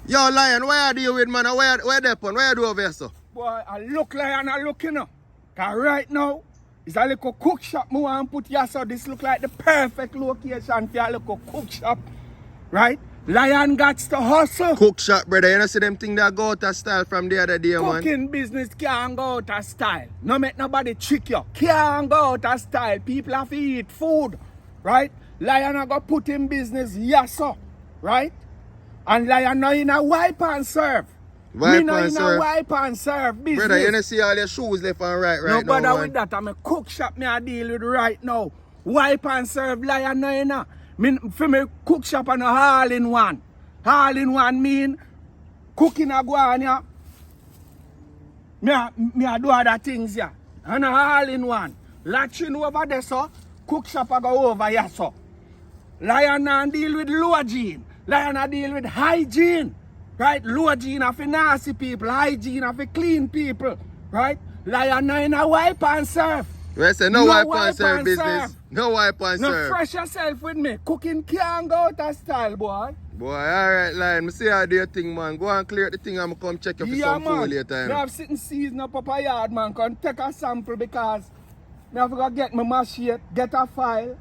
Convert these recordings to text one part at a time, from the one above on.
Yo, Lion, where are you with, man? Where they pon? Where you do over here, so? Boy, I look Lion, I look, you know. Cause right now, it's a little cook shop me want to put here, so this look like the perfect location for a little cook shop. Right? Lion got to hustle. Cook shop, brother. You know see them thing that go out of style from the other day, man? Cooking business can't go out of style. No make nobody trick you. Can't go out of style. People have to eat food. Right? Lion are going to put in business, yes, sir. Right? And Lion now in a wipe and serve. Wipe me now and in serve. a wipe and serve business. Brother, you don't see all your shoes left and right No now, bother man. with that. I'm a cook shop me I deal with right now. Wipe and serve Lion now, you know. For me cook shop and a all in one. All in one mean cooking a go on ya. Me a do other things ya. And a all in one. Latching over there so, cook shop a go over here so. Lion and deal with low gene. Lion a deal with hygiene. Right? Low gene are for nasty people. Hygiene are for clean people. Right? Lion now in a wipe and serve. We say no wipe and serve business. No wipe and Now serve. fresh yourself with me. Cooking can't go out of style, boy. Boy, alright, Lion. Me see how do your thing, man. Go and clear the thing and come check you for some food later. Me have sitting season up a yard, man. Come take a sample because me have to get my machine, get a file,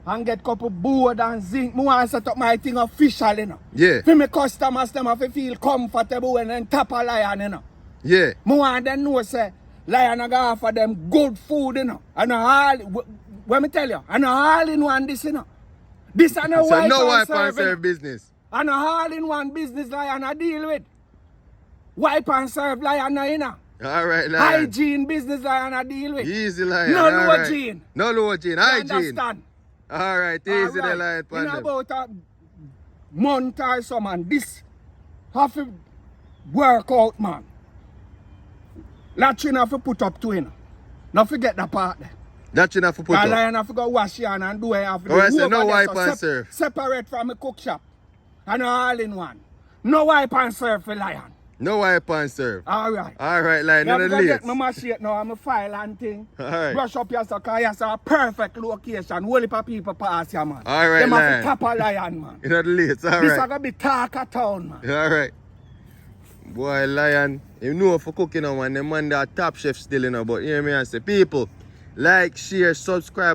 and get couple board and zinc. Me want to set up my thing official, you know. Yeah. For my customers, them have to feel comfortable when they tap a Lion, you know. Yeah. Me want them know, say, Lion are going to offer them good food, you know. And all, what me tell you, and all in one this, you know. This and a So no wipe wipe and serve business. and a all in one business Lion I deal with. Wipe and serve Lion, you know. Alright, Lion. Hygiene business Lion I deal with. Easy, Lion. No low alright. gene. No low gene. You Hygiene. understand? Alright, easy the Alright. Lion. In about a month or so, man, this have to work out, man. Latching have to put up to, you know. Not forget that part there. That you have to put up. Lion have to go wash your hand and do it after. Alright, so no wipe and serve. Separate from the cook shop. And all in one. No wipe and serve for Lion. No wipe and serve. Alright. Alright, Lion. Now None I'm of going to the get my machine now. I'm a file and thing. Alright. Brush up your stuff because it's a perfect location. Whole heap of people pass here, man. Alright, Them have Lion. to tap a Lion, man. You know the late. This is Alright. going to be talk of town, man. Alright. Boy, Lion. You know for cooking now, man. The man that top chef still, you know. But hear me and say, people, like, share, subscribe.